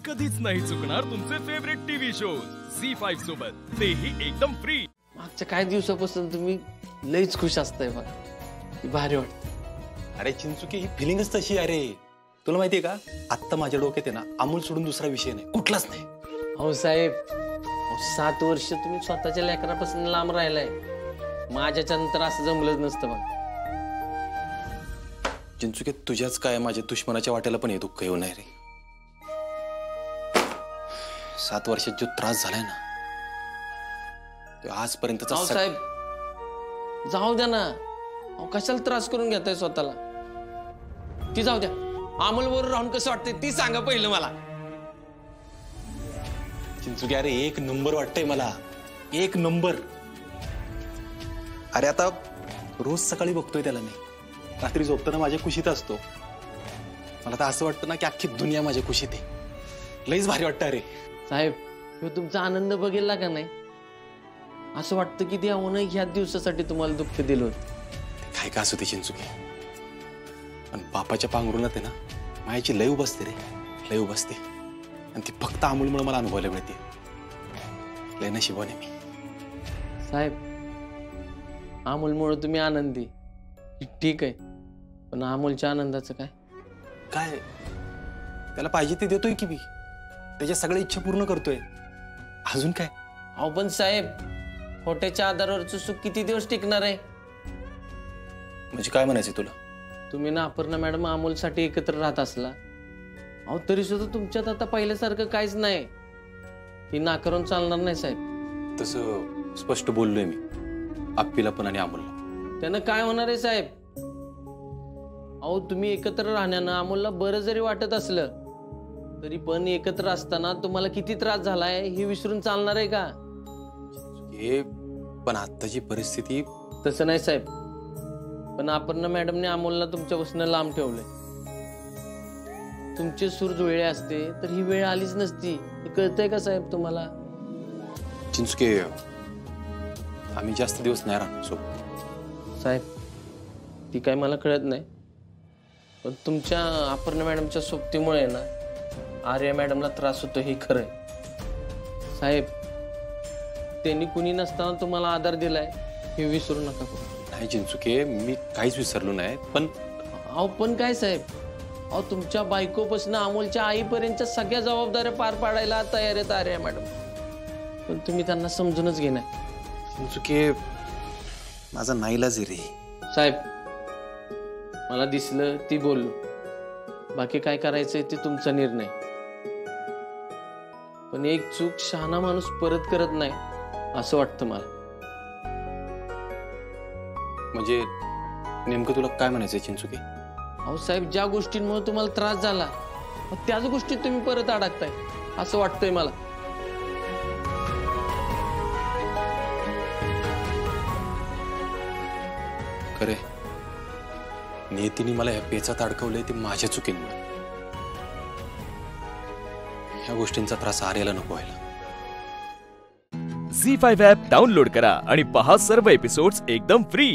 कधीच नाही चुकणार तुमचे फेवरेट टीव्ही शोज झी5 सोबत, तेही एकदम फ्री। मागच्या काही दिवसापासून तुम्ही लईच खुश असताय बघा, भारी वाटत। अरे चिंचुके, ही फिलिंगच तशी आहे रे। तुला माहितीये का, आत्ता माझ्या डोक्यात आहे ना, अमोल सोडून दुसरा विषय नाही, कुठलाच नाही। हो साहेब, 7 वर्ष तुम्ही स्वतःच्या लेकरापासून लांब राहिलाय, माझ्याच्या नंतर असं जमलंच नसतं बघ। चिंचुके, तुझ्याच काय माझ्या दुश्मनाच्या वाट्याला पण हे दुःख येऊ नये रे। 7 वर्षात जो त्रास झालाय ना, तो आजपर्यंतचा साहेब जाऊ द्या ना, कशाला त्रास करून घेताय स्वतःला? ती जाऊ द्या, अमोल बरोबर राहून कसं वाटतंय ती सांगा पहिलं मला। चिंचुके, अरे 1 नंबर वाटतंय मला, 1 नंबर। अरे आता रोज सकाळी बघतोय त्याला मी, रात्री झोपताना माझ्या कुशीत असतो। मला तर असं वाटतं ना की अख्खी दुनिया माझ्या कुशीत आहे। लईच भारी वाटतं रे साहेब। ह्यो तुमचा आनंद बघितला का नाही? असं वाटतं की देवानं ह्या दिवसासाठी तुम्हाला दुःख दिलं होतं। काय का असू दे चिंचुके, पण बापाच्या पांघरुणात आहे ना मायाची लय उबसते रे, लय उबसते। आणि ती फक्त अमोलमुळे मला अनुभवायला मिळते। लय नशिबाने मी। साहेब, अमोलमुळे तुम्ही आनंदी ठीक आहे, पण अमोलच्या आनंदाचं काय? काय त्याला पाहिजे ते देतोय की मी, त्याच्या सगळ्या इच्छा पूर्ण करतोय, अजून काय? अहो पण साहेब, खोट्याच्या आधारावरचं सुख किती दिवस टिकणार आहे? म्हणजे काय म्हणायचं तुला? तुम्ही ना अपर्णा मॅडम अमोलसाठी एकत्र राहत असला, अहो तरी सुद्धा तुमच्यात आता पहिल्यासारखं काहीच नाही, ही नाकारून चालणार नाही साहेब। तसं स्पष्ट बोललोय मी आप्पीला पण आणि अमोलला। त्यानं काय होणार आहे साहेब? अहो तुम्ही एकत्र राहण्यानं अमोलला बरं जरी वाटत असलं तरी पण एकत्र असताना तुम्हाला किती त्रास झालाय हे विसरून चालणार आहे का? हे पण आत्ताची परिस्थिती तसं नाही साहेब, पण अपर्णा मॅडमने अमोलला तुमच्यापासून लांब ठेवलंय। तुमचे सूर जुळले असते तर ही वेळ आलीच नसती, हे कळतंय का साहेब तुम्हाला? चिंचुके, आम्ही जास्त दिवस नाही राहणार सोबत। साहेब ती काय मला कळत नाही, पण तुमच्या अपर्णा मॅडमच्या सोबतीमुळे ना आर्या मॅडमला त्रास होतो हे खरंय साहेब। त्यांनी कुणी नसताना तुम्हाला आधार दिलाय हे विसरू नका। नाही चिंचुके, मी काहीच विसरलो नाही, पण अहो पण काय साहेब, अहो तुमच्या बायकोपासून अमोलच्या आईपर्यंतच्या सगळ्या जबाबदाऱ्या पार पाडायला तयार आहेत आर्या मॅडम, पण तुम्ही त्यांना समजूनच घेणार। चिंचुके, माझा नाईलाज आहे रे साहेब। मला दिसलं ती बोललो, बाकी काय करायचंय ते तुमचा निर्णय, पण एक चूक शहाणा माणूस परत करत नाही असं वाटतं मला। म्हणजे नेमकं तुला काय म्हणायचंय चिंचुके? अहो साहेब, ज्या गोष्टींमुळे तुम्हाला त्रास झाला त्याच गोष्टीत तुम्ही परत अडकताय असं वाटतंय मला। खरे, नियतीने मला ह्या पेचात अडकवलंय ते माझ्या चुकीमुळे। ह्या गोष्टींचा त्रास आर्याला नको व्हायला। झी5 ॲप डाउनलोड करा आणि पहा सर्व एपिसोड्स एकदम फ्री।